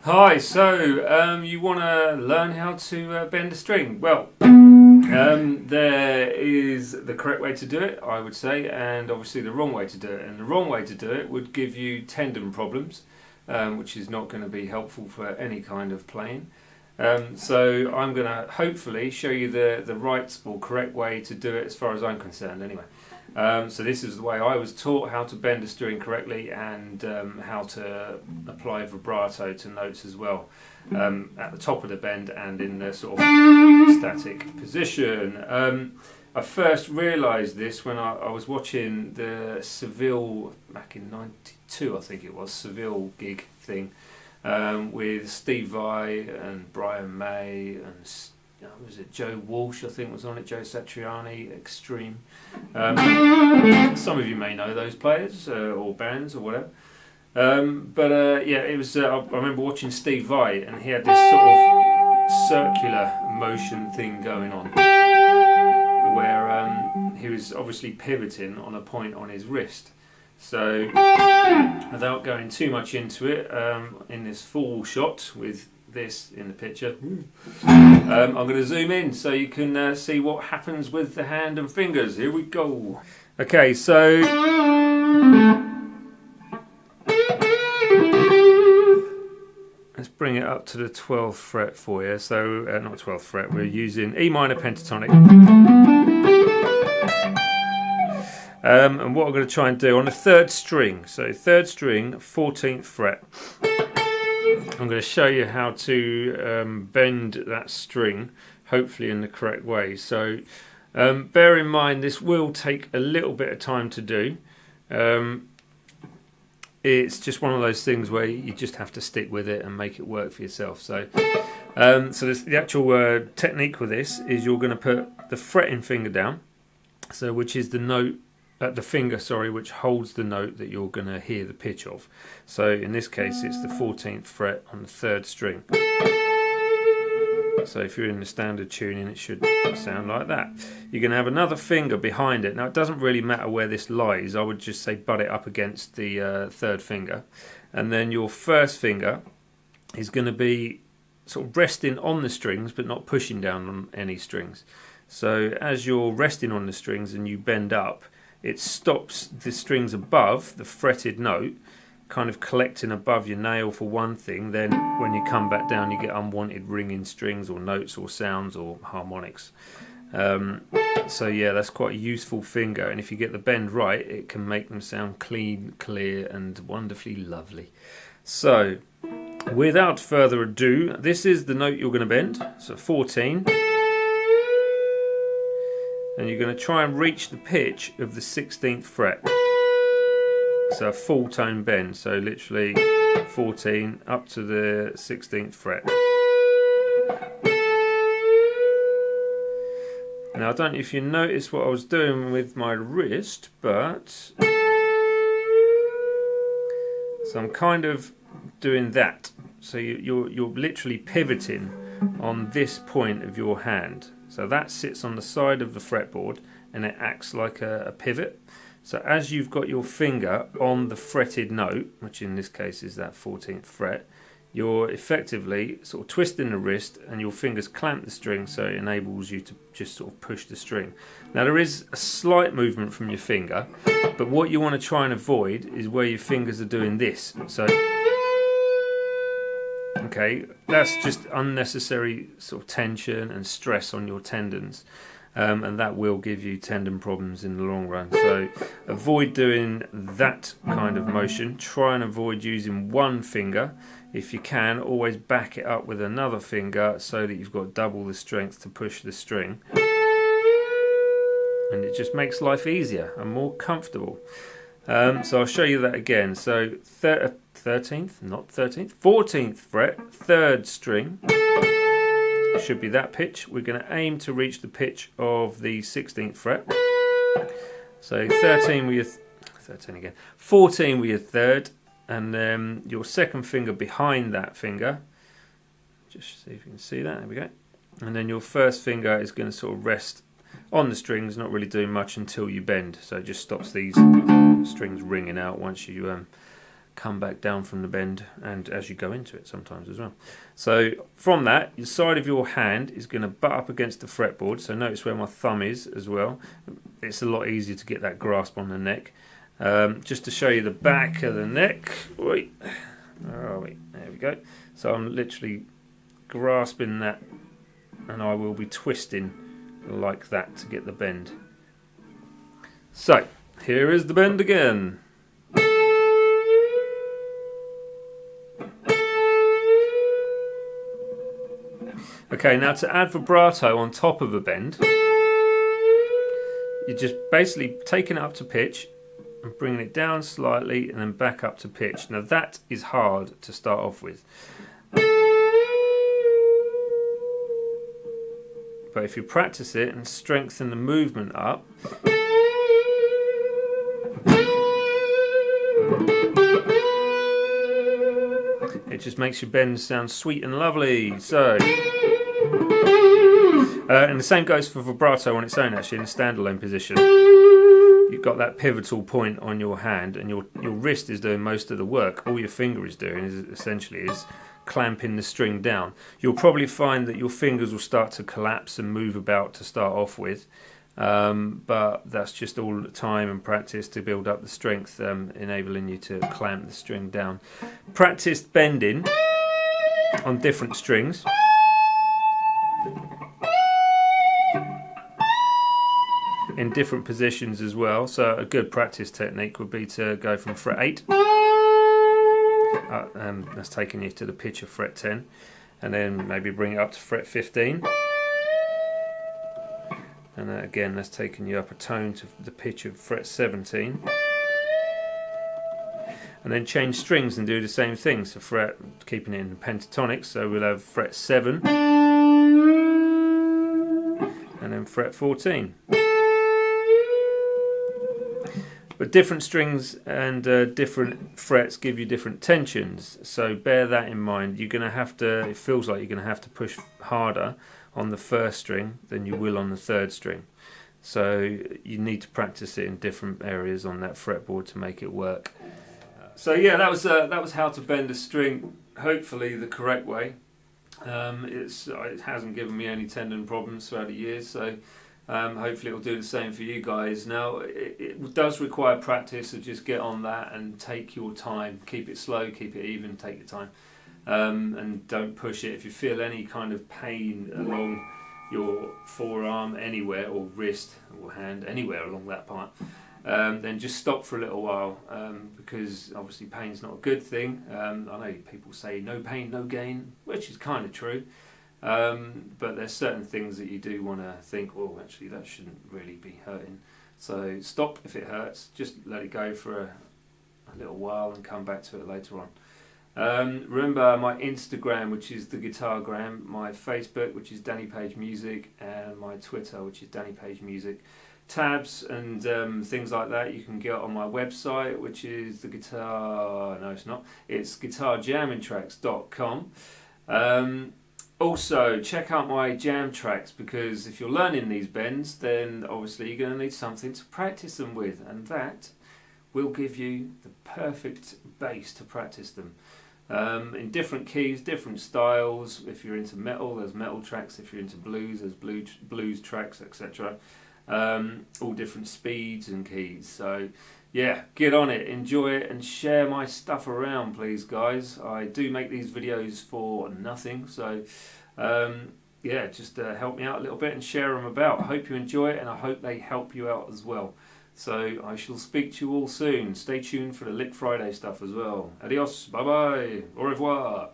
Hi, so you want to learn how to bend a string? Well, there is the correct way to do it, I would say, and obviously the wrong way to do it. And the wrong way to do it would give you tendon problems, which is not going to be helpful for any kind of playing. So I'm going to hopefully show you the right or correct way to do it as far as I'm concerned anyway. So this is the way I was taught how to bend a string correctly and how to apply vibrato to notes as well, at the top of the bend and in the sort of static position. I first realised this when I was watching the Seville, back in '92 I think it was, Seville gig thing, with Steve Vai and Brian May and was it Joe Walsh, I think was on it, Joe Satriani, Extreme. Some of you may know those players or bands or whatever. Yeah, it was. I remember watching Steve Vai, and he had this sort of circular motion thing going on, where he was obviously pivoting on a point on his wrist. So, without going too much into it, in this full shot with this in the picture, I'm going to zoom in so you can see what happens with the hand and fingers. Here we go. Okay, so let's bring it up to the 12th fret for you. So not 12th fret, we're using E minor pentatonic. And what I'm going to try and do on the third string, so third string, 14th fret, I'm going to show you how to bend that string, hopefully in the correct way. So bear in mind this will take a little bit of time to do. It's just one of those things where you just have to stick with it and make it work for yourself. So, the actual technique with this is you're going to put the fretting finger down, so which is the note. The finger, sorry, which holds the note that you're going to hear the pitch of. So in this case it's the 14th fret on the third string. So if you're in the standard tuning it should sound like that. You're going to have another finger behind it. Now it doesn't really matter where this lies, I would just say butt it up against the third finger. And then your first finger is going to be sort of resting on the strings but not pushing down on any strings. So as you're resting on the strings and you bend up, it stops the strings above the fretted note kind of collecting above your nail for one thing. Then when you come back down you get unwanted ringing strings or notes or sounds or harmonics. So yeah, that's quite a useful finger, and if you get the bend right it can make them sound clean, clear and wonderfully lovely. So without further ado, this is the note you're going to bend, so 14. And you're going to try and reach the pitch of the 16th fret. So a full tone bend, so literally 14 up to the 16th fret. Now I don't know if you noticed what I was doing with my wrist, but so I'm kind of doing that. So you're literally pivoting on this point of your hand. So that sits on the side of the fretboard and it acts like a pivot. So as you've got your finger on the fretted note, which in this case is that 14th fret, you're effectively sort of twisting the wrist and your fingers clamp the string, so it enables you to just sort of push the string. Now there is a slight movement from your finger, but what you want to try and avoid is where your fingers are doing this. So okay, that's just unnecessary sort of tension and stress on your tendons, and that will give you tendon problems in the long run. So avoid doing that kind of motion. Try and avoid using one finger. If you can, always back it up with another finger so that you've got double the strength to push the string, and it just makes life easier and more comfortable. So I'll show you that again. So 13th, not 13th, 14th fret, third string, should be that pitch. We're going to aim to reach the pitch of the 16th fret. So 13 with your 13 again, 14 with your third, and then your second finger behind that finger. Just see if you can see that. There we go. And then your first finger is going to sort of rest on the strings, not really doing much until you bend. So it just stops these strings ringing out once you come back down from the bend, and as you go into it sometimes as well. So from that, the side of your hand is going to butt up against the fretboard, so notice where my thumb is as well. It's a lot easier to get that grasp on the neck. Just to show you the back of the neck, wait, there we go. So I'm literally grasping that, and I will be twisting like that to get the bend. So here is the bend again. Okay, now to add vibrato on top of a bend, you're just basically taking it up to pitch and bringing it down slightly and then back up to pitch. Now that is hard to start off with. But if you practice it and strengthen the movement up, it just makes your bends sound sweet and lovely. So, and the same goes for vibrato on its own, actually, in a standalone position. You've got that pivotal point on your hand, and your wrist is doing most of the work. All your finger is doing is essentially clamping the string down. You'll probably find that your fingers will start to collapse and move about to start off with, but that's just all the time and practice to build up the strength, enabling you to clamp the string down. Practice bending on different strings. In different positions as well. So a good practice technique would be to go from fret 8, that's taking you to the pitch of fret 10, and then maybe bring it up to fret 15, and again that's taking you up a tone to the pitch of fret 17, and then change strings and do the same thing. So fret, keeping it in pentatonic, so we'll have fret 7 and then fret 14. But different strings and different frets give you different tensions, so bear that in mind. You're going to have to, it feels like you're going to have to push harder on the first string than you will on the third string. So you need to practice it in different areas on that fretboard to make it work. So yeah, that was how to bend a string, hopefully the correct way. It hasn't given me any tendon problems throughout the years, so hopefully it will do the same for you guys. Now it does require practice, so just get on that and take your time. Keep it slow, keep it even, take your time, and don't push it. If you feel any kind of pain along your forearm anywhere, or wrist or hand, anywhere along that part, then just stop for a little while, because obviously pain's not a good thing. I know people say no pain, no gain, which is kind of true. But there's certain things that you do want to think, well, actually that shouldn't really be hurting. So stop if it hurts, just let it go for a little while and come back to it later on. Remember my Instagram, which is the Guitargram, my Facebook, which is Danny Page Music, and my Twitter, which is Danny Page Music. Tabs and things like that you can get on my website, which is it's guitarjammingtracks.com. Also, check out my jam tracks, because if you're learning these bends, then obviously you're going to need something to practice them with, and that will give you the perfect bass to practice them. In different keys, different styles. If you're into metal, there's metal tracks. If you're into blues, there's blues tracks, etc. All different speeds and keys. So yeah, get on it, enjoy it, and share my stuff around, please, guys. I do make these videos for nothing, so yeah, just help me out a little bit and share them about. I hope you enjoy it, and I hope they help you out as well. So I shall speak to you all soon. Stay tuned for the Lick Friday stuff as well. Adios, bye bye, au revoir.